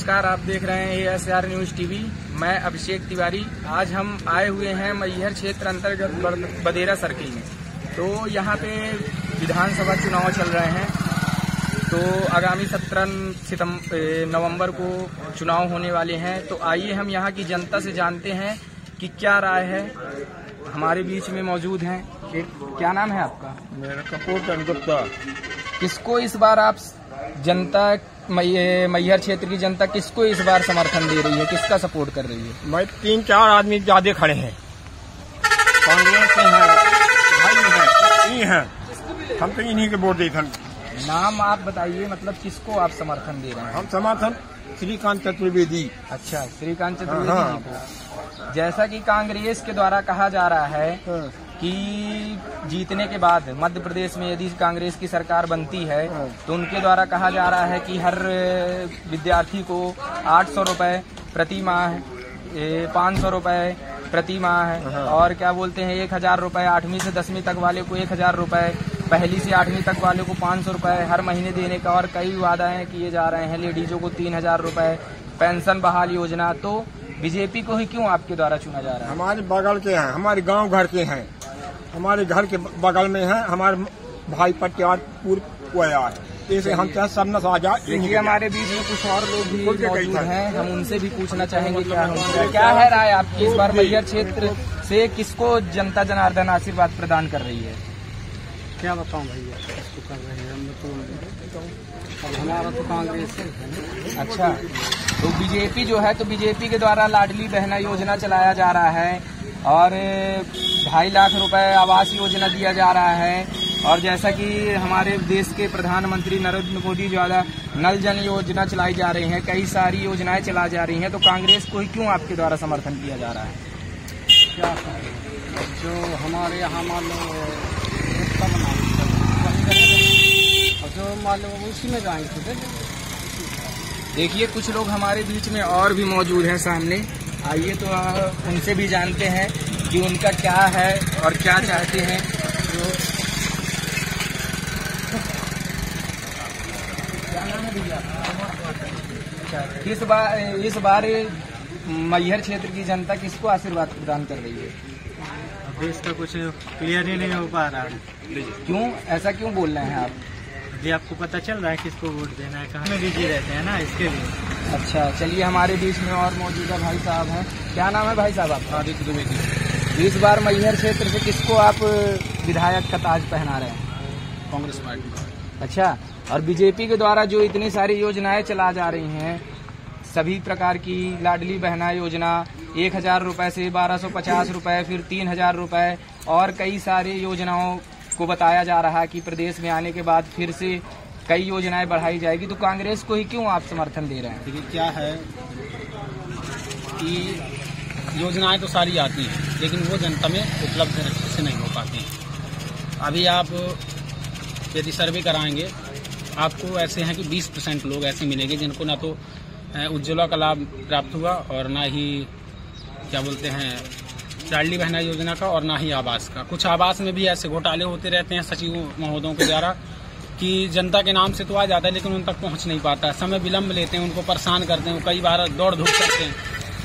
नमस्कार, आप देख रहे हैं ASR न्यूज टीवी। मैं अभिषेक तिवारी। आज हम आए हुए हैं मैहर क्षेत्र अंतर्गत बदेरा सर्किल में। तो यहाँ पे विधानसभा चुनाव चल रहे हैं। तो आगामी 17 नवंबर को चुनाव होने वाले हैं। तो आइए हम यहाँ की जनता से जानते हैं कि क्या राय है। हमारे बीच में मौजूद हैं। क्या नाम है आपका? मेरा कपूर चंद गुप्ता। किसको इस बार आप जनता मैहर क्षेत्र की जनता किसको इस बार समर्थन दे रही है, किसका सपोर्ट कर रही है? मैं 3-4 आदमी ज्यादा खड़े हैं। कांग्रेस से हैं, भाई हैं, ये हैं। हम तो इन्हीं के वोट देते हैं। नाम आप बताइए, मतलब किसको आप समर्थन दे रहे हैं? हम समर्थन श्रीकांत चतुर्वेदी। अच्छा, श्रीकांत चतुर्वेदी जी को। जैसा कि कांग्रेस के द्वारा कहा जा रहा है कि जीतने के बाद मध्य प्रदेश में यदि कांग्रेस की सरकार बनती है तो उनके द्वारा कहा जा रहा है कि हर विद्यार्थी को 800 रुपए प्रति माह, 500 रुपए प्रति माह और क्या बोलते हैं 1000 रुपए, 8वीं से 10वीं तक वाले को 1000 रुपए, पहली से 8वीं तक वाले को 500 रुपए हर महीने देने का, और कई वादाएं किए जा रहे हैं। लेडीजों को 3000 रुपए, पेंशन बहाल योजना। तो बीजेपी को ही क्यों आपके द्वारा चुना जा रहा है? हमारे बगल के हैं, हमारे गांव घर के हैं, हमारे घर के बगल में है, हमारे भाई पटियारपुर जैसे हम चाहे सब न साझा। देखिए, हमारे बीच में कुछ और लोग भी मौजूद हैं, हम उनसे भी पूछना चाहेंगे क्या है राय आपकी इस बार मैहर क्षेत्र से किसको जनता जनार्दन आशीर्वाद प्रदान कर रही है? क्या बताऊं भैया, किसको कर रही है? हम तो हमारा तो कांग्रेस है। अच्छा, तो बीजेपी जो है, तो बीजेपी के द्वारा लाडली बहना योजना चलाया जा रहा है और 2.5 लाख रुपए आवास योजना दिया जा रहा है। और जैसा कि हमारे देश के प्रधानमंत्री नरेंद्र मोदी द्वारा नल जल योजना चलाई जा रही है, कई सारी योजनाएं चलाई जा रही हैं। तो कांग्रेस को ही क्यों आपके द्वारा समर्थन किया जा रहा है? क्या जो हमारे यहाँ मान लो जो मान लो उसी में जाएंगे। देखिए, कुछ लोग हमारे बीच में और भी मौजूद हैं सामने। आइए तो उनसे भी जानते हैं कि उनका क्या है और क्या चाहते हैं। क्या नाम है भैया? इस बार मैहर क्षेत्र की जनता किसको आशीर्वाद प्रदान कर रही है? अभी इसका कुछ क्लियर ही नहीं हो पा रहा है। क्यों, ऐसा क्यों बोल रहे हैं आप? अभी आपको पता चल रहा है किसको वोट देना है, कहाँ में बिजी रहते हैं ना, इसके लिए। अच्छा, चलिए, हमारे बीच में और मौजूदा भाई साहब हैं। क्या नाम है भाई साहब आपका? आदित्य द्विवेदी। इस बार मैहर क्षेत्र से किसको आप विधायक का ताज पहना रहे हैं? कांग्रेस पार्टी। अच्छा, और बीजेपी के द्वारा जो इतनी सारी योजनाएं चला जा रही हैं, सभी प्रकार की लाडली बहना योजना, 1000 रुपए से 1250 रुपए, फिर 3000 रुपए और कई सारी योजनाओं को बताया जा रहा है कि प्रदेश में आने के बाद फिर से कई योजनाएं बढ़ाई जाएगी। तो कांग्रेस को ही क्यों आप समर्थन दे रहे हैं? देखिए, क्या है कि योजनाएं तो सारी आती हैं, लेकिन वो जनता में उपलब्ध से नहीं हो पाती। अभी आप यदि सर्वे कराएंगे, आपको ऐसे हैं कि 20% लोग ऐसे मिलेंगे जिनको ना तो उज्ज्वला का लाभ प्राप्त हुआ और ना ही क्या बोलते हैं लाडली बहना योजना का, और ना ही आवास का। कुछ आवास में भी ऐसे घोटाले होते रहते हैं सचिव महोदयों के द्वारा कि जनता के नाम से तो आ जाता है लेकिन उन तक पहुंच नहीं पाता, समय विलम्ब लेते हैं, उनको परेशान करते हैं, कई बार दौड़ धूप करते हैं,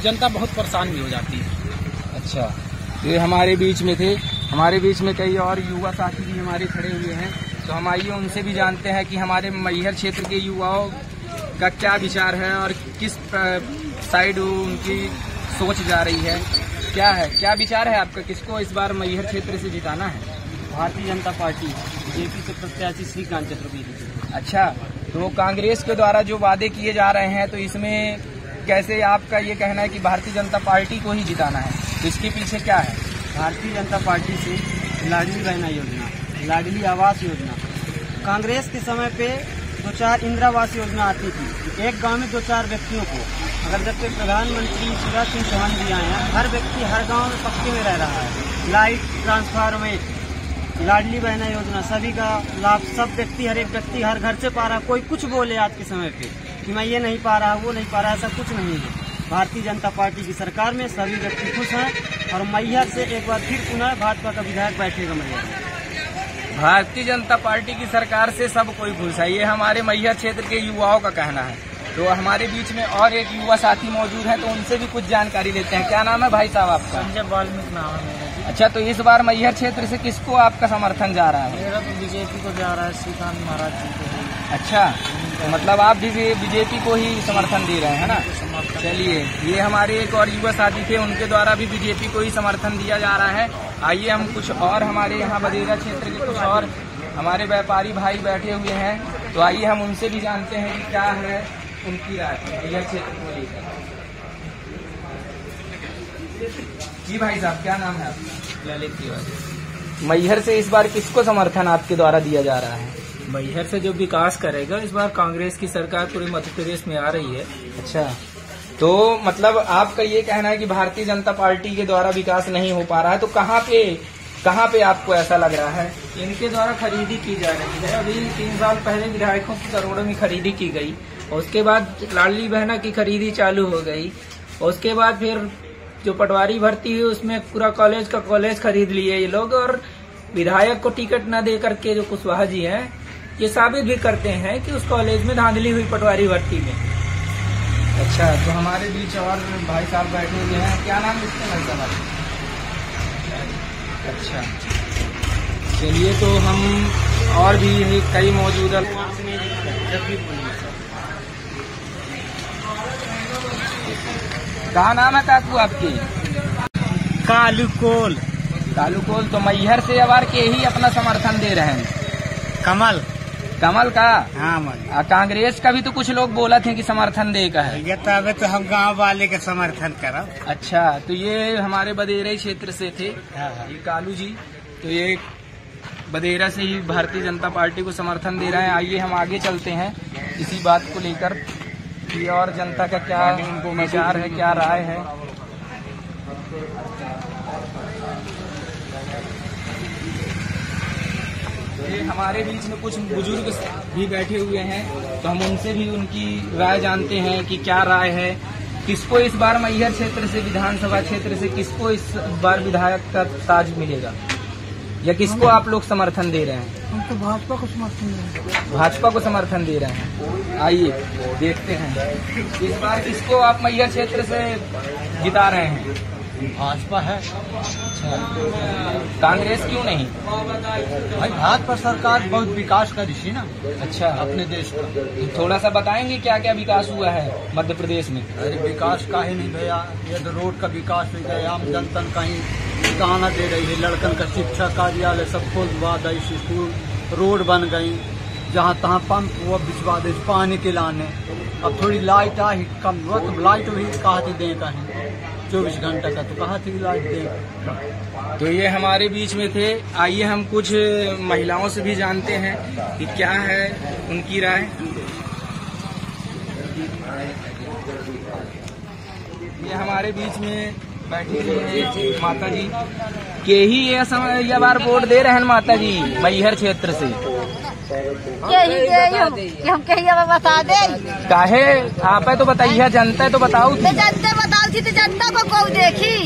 जनता बहुत परेशान भी हो जाती है। अच्छा, ये हमारे बीच में थे। हमारे बीच में कई और युवा साथी भी हमारे खड़े हुए हैं। तो हम आइए उनसे भी जानते हैं कि हमारे मैहर क्षेत्र के युवाओं का क्या विचार है और किस साइड उनकी सोच जा रही है। क्या विचार है आपका, किसको इस बार मैहर क्षेत्र से जिताना है? भारतीय जनता पार्टी, बीजेपी से प्रत्याशी श्रीकांत चतुर्वेदी। अच्छा, तो कांग्रेस के द्वारा जो वादे किए जा रहे हैं, तो इसमें कैसे आपका ये कहना है कि भारतीय जनता पार्टी को ही जिताना है? तो इसके पीछे क्या है? भारतीय जनता पार्टी से लाडली बहना योजना, लाडली आवास योजना, कांग्रेस के समय पे 2-4 इंदिरावास योजना आती थी। एक गांव में 2-4 व्यक्तियों को, अगर जब से प्रधानमंत्री शिवराज सिंह चौहान भी आए हैं, हर व्यक्ति हर गांव में पक्के में रह रहा है। लाइट, ट्रांसफार्मर, लाडली बहना योजना, सभी का लाभ सब व्यक्ति, हर एक व्यक्ति हर घर से पा रहा। कोई कुछ बोले आज के समय पे कि मैं ये नहीं पा रहा, वो नहीं पा रहा, ऐसा कुछ नहीं है। भारतीय जनता पार्टी की सरकार में सभी व्यक्ति खुश हैं और मैहर से एक बार फिर पुनः भाजपा का विधायक बैठेगा मैहर में। भारतीय जनता पार्टी की सरकार से सब कोई खुश है, ये हमारे मैहर क्षेत्र के युवाओं का कहना है। तो हमारे बीच में और एक युवा साथी मौजूद है, तो उनसे भी कुछ जानकारी लेते हैं। क्या नाम है भाई साहब आपका? संजय वाल्मीकि नाम है मेरा। अच्छा, तो इस बार मैहर क्षेत्र से किसको आपका समर्थन जा रहा है? मेरा तो बीजेपी को जा रहा है, श्रीकांत महाराज जी को। अच्छा, तो मतलब आप भी बीजेपी को ही समर्थन दे रहे हैं ना? चलिए, ये हमारे एक और युवा साथी थे, उनके द्वारा भी बीजेपी को ही समर्थन दिया जा रहा है। आइए हम कुछ और हमारे यहाँ बदेरा क्षेत्र के कुछ और हमारे व्यापारी भाई बैठे हुए हैं, तो आइए हम उनसे भी जानते हैं कि क्या है उनकी राय मैहर क्षेत्र को लेकर। जी भाई साहब, क्या नाम है आपका? ललित तिवारी। मैहर से इस बार किसको समर्थन आपके द्वारा दिया जा रहा है? मैहर से जो विकास करेगा, इस बार कांग्रेस की सरकार पूरे मध्य प्रदेश में आ रही है। अच्छा, तो मतलब आपका ये कहना है कि भारतीय जनता पार्टी के द्वारा विकास नहीं हो पा रहा है, तो कहाँ पे आपको ऐसा लग रहा है? इनके द्वारा खरीदी की जा रही है। अभी 3 साल पहले विधायकों की करोड़ों में खरीदी की गई, और उसके बाद लाडली बहना की खरीदी चालू हो गई, और उसके बाद फिर जो पटवारी भर्ती हुई उसमें पूरा कॉलेज का कॉलेज खरीद लिए ये लोग, और विधायक को टिकट न दे करके जो कुशवाहा जी हैं ये साबित भी करते हैं कि उस कॉलेज में धांधली हुई पटवारी भर्ती में। अच्छा, तो हमारे बीच और भाई साहब बैठे हुए हैं। क्या नाम इसके भाई साहब? अच्छा, चलिए, तो हम और भी कई मौजूदा कहा नाम है काकू आपकी? कालूकोल। कालूकोल, तो मैहर से अवार के ही अपना समर्थन दे रहे हैं? कमल का? हाँ, कांग्रेस का भी तो कुछ लोग बोला थे कि समर्थन देगा है। ये तो हम गांव वाले के समर्थन करब। अच्छा, तो ये हमारे बदेरा क्षेत्र से थे ये कालू जी, तो ये बदेरा से ही भारतीय जनता पार्टी को समर्थन दे रहे हैं। आइए हम आगे चलते हैं इसी बात को लेकर कि और जनता का क्या विचार है, क्या राय है। ये हमारे बीच में कुछ बुजुर्ग भी बैठे हुए हैं, तो हम उनसे भी उनकी राय जानते हैं कि क्या राय है, किसको इस बार मैहर क्षेत्र से, विधानसभा क्षेत्र से किसको इस बार विधायक का ताज मिलेगा, या किसको आप लोग समर्थन दे रहे हैं? हम तो भाजपा को समर्थन दे रहे हैं। भाजपा को समर्थन दे रहे हैं। आइए देखते हैं इस बार किसको आप मैहर क्षेत्र से जिता रहे हैं? भाजपा है। कांग्रेस क्यों नहीं? भाई भाजपा सरकार बहुत विकास करी थी ना अच्छा, अपने देश का। थोड़ा सा बताएंगे क्या क्या विकास हुआ है मध्य प्रदेश में? अरे विकास का ही नहीं भैया, ये तो रोड का विकास हो गया, आम जनता कहीं ठिकाना दे रही है, लड़कन का शिक्षा कार्यालय सब खोलवा दी, स्कूल रोड बन गई, जहाँ तहाँ पंप वो बिछवा दे पानी के लाने। अब थोड़ी लाइट आई कम हुआ, तो लाइट भी कहा थी दें कहीं 24 घंटा का, तो कहा थी लाइट दें। तो ये हमारे बीच में थे। आइए हम कुछ महिलाओं से भी जानते हैं कि क्या है उनकी राय। ये हमारे बीच में बैठी हुई माता जी के ही ये बार वोट दे रहे हैं माता जी मैहर क्षेत्र से। हम कहीं बता दे काहे आप है तो बताइए, जनता है तो बताओ। जनता बताओ थी तो जनता को कौ देखी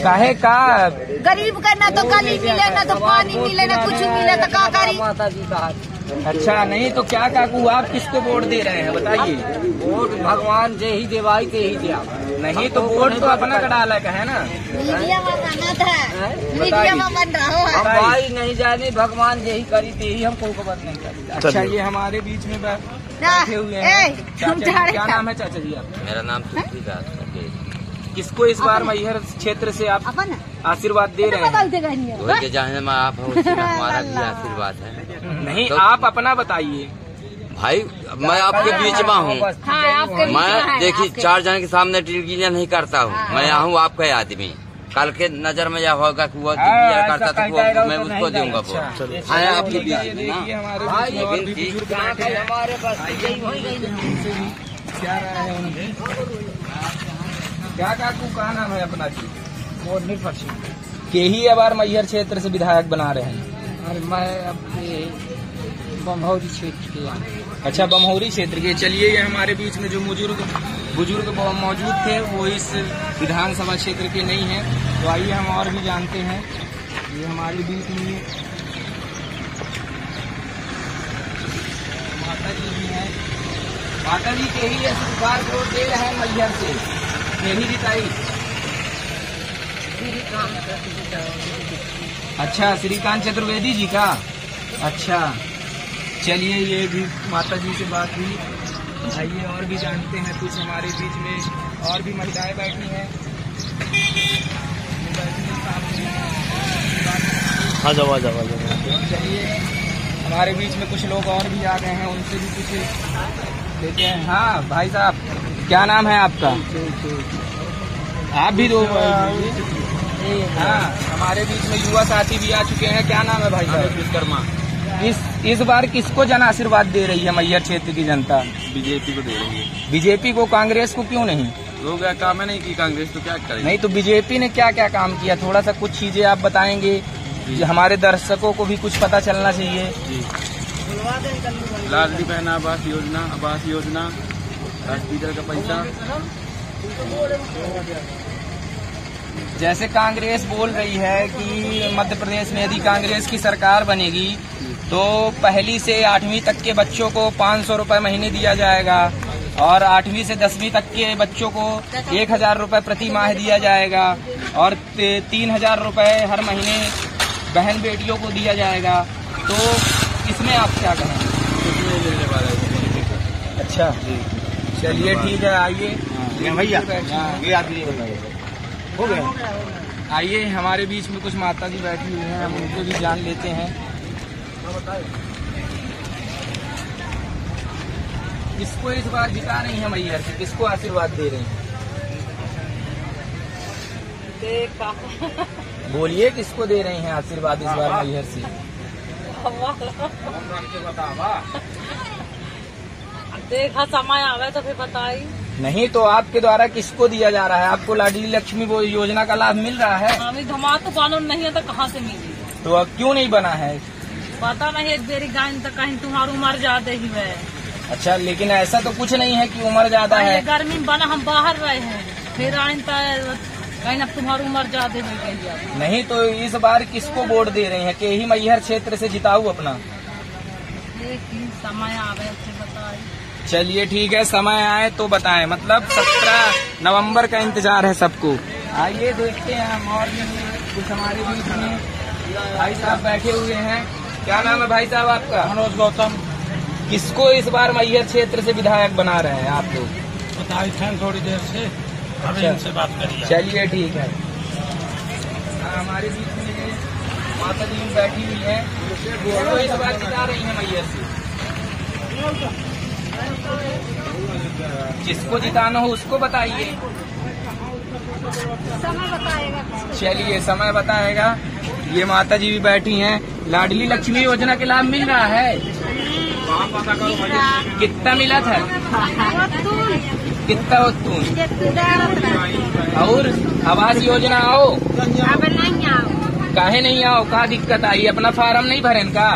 काहे का गरीब का ना तो गली मिले ना तो पानी मिले ना कुछ मिले तो का करी। माता जी कहा अच्छा, नहीं तो क्या काकू आप किसको वोट दे रहे हैं बताइए? वोट भगवान जे ही देवाई ते ही दिया। नहीं तो वोट तो अपना का डाला का है ना। मीडिया में बना था, मीडिया में बन रहा है। हम भाई नहीं जाने, भगवान जे ही करी ते ही हमको खबर नहीं करी। अच्छा, ये हमारे बीच में बैठे हुए हैं चाचा जी। क्या नाम है चाचा जी आपका? मेरा नाम तुलसीदास है। किसको इस बार मैहर क्षेत्र से आप आशीर्वाद दे रहे हैं? वही के जहाँ में आप हो हमारा भी आशीर्वाद है। नहीं तो आप अपना बताइए भाई, मैं आपके बीच में हूँ। मैं देखिए 4 जन के सामने टिलगिलियाँ नहीं करता हूँ। मैं यहाँ हूँ आपका आदमी। कल के नजर में यह होगा कि वो करता तो वो मैं उसको दूंगा वो। हाँ, आपके बीच में क्या काकू का नाम है अपना जी? के ही अब बार मैहर क्षेत्र से विधायक बना रहे हैं? अरे मैं अब बमहौरी क्षेत्र के। अच्छा, बमहौरी क्षेत्र के। चलिए, ये हमारे बीच में जो बुजुर्ग मौजूद थे वो इस विधानसभा क्षेत्र के नहीं हैं, तो आइए हम और भी जानते हैं। ये हमारे बीच में माता जी भी हैं, माता जी के ही बार वोट दे रहे हैं मैहर से, यही जिताई। अच्छा, श्रीकांत चतुर्वेदी जी का। अच्छा, चलिए ये भी माता जी से बात हुई। आइए और भी जानते हैं कुछ। हमारे बीच में और भी महिलाएं बैठी हैं। आ जाओ। चलिए, हमारे बीच में कुछ लोग और भी आ गए हैं, उनसे भी कुछ लेते हैं। हाँ भाई साहब, क्या नाम है आपका? आप भी दो। हाँ, हमारे बीच में युवा साथी भी आ चुके हैं। क्या नाम है भाई साहब? विश्वकर्मा। इस बार किसको जन आशीर्वाद दे रही है मैहर क्षेत्र की जनता? बीजेपी को दे रही है। बीजेपी को, कांग्रेस को क्यों नहीं? लोग काम है नहीं की, कांग्रेस तो क्या करेगी? नहीं तो बीजेपी ने क्या क्या काम किया, थोड़ा सा कुछ चीजें आप बताएंगे, हमारे दर्शकों को भी कुछ पता चलना चाहिए। लाडली बहन आवास योजना, हॉस्पिटल का पैसा। जैसे कांग्रेस बोल रही है कि मध्य प्रदेश में यदि कांग्रेस की सरकार बनेगी तो पहली से 8वीं तक के बच्चों को 500 रुपए महीने दिया जाएगा और 8वीं से 10वीं तक के बच्चों को 1000 रुपए प्रति माह दिया जाएगा और 3000 रुपए हर महीने बहन बेटियों को दिया जाएगा। तो इसमें आप क्या कहेंगे? अच्छा, चलिए ठीक है। आइए भैया, ये आदमी हो गया। आइए, हमारे बीच में कुछ माता जी बैठी हुई हैं, हम उनको भी जान लेते हैं। किसको इस बार जिता रही है मैहर से, किसको आशीर्वाद दे रही हैं? बोलिए, किसको दे रही हैं आशीर्वाद इस बार मैहर से? देखा समय आवे तो फिर बताई। नहीं तो आपके द्वारा किसको दिया जा रहा है? आपको लाडली लक्ष्मी वो योजना का लाभ मिल रहा है? हमारा तो कानून नहीं है तो कहाँ से मिली? तो अब क्यों नहीं बना है? पता नहीं, एक देरी गाय तो कहीं तुम्हारी उम्र ज्यादा ही है। अच्छा, लेकिन ऐसा तो कुछ नहीं है कि उम्र ज्यादा है। गर्मी में बना, हम बाहर रहे हैं, फिर आइन कहीं अब तुम्हारी उम्र ज्यादा हो गई। नहीं तो इस बार किसको वोट दे रही है कि ही मैहर क्षेत्र से जिताऊ अपना? समय आवे तो बताए। चलिए ठीक है, समय आए तो बताएं। मतलब 17 नवंबर का इंतजार है सबको। आइए देखते हैं हम और भी कुछ हमारे बीच में भाई साहब बैठे हुए हैं। क्या नाम है भाई साहब आपका? मनोज गौतम। किसको इस बार मैहर क्षेत्र से विधायक बना रहे हैं आप लोग? बताई थे थोड़ी देर से, अभी इनसे बात करिए। चलिए ठीक है। हमारे बीच में माता जी बैठी हुई है, वो इस बार जिता रही है मैहर से। जिसको जिताना हो उसको बताइए। समय बताएगा। चलिए, समय बताएगा। ये माता जी भी बैठी हैं। लाडली लक्ष्मी योजना के लाभ मिल रहा है? कितना मिला था? कितना हो तुम? और आवास योजना आओ? अब नहीं आओ। काहे नहीं आओ? का दिक्कत आई? अपना फार्म नहीं भरे का?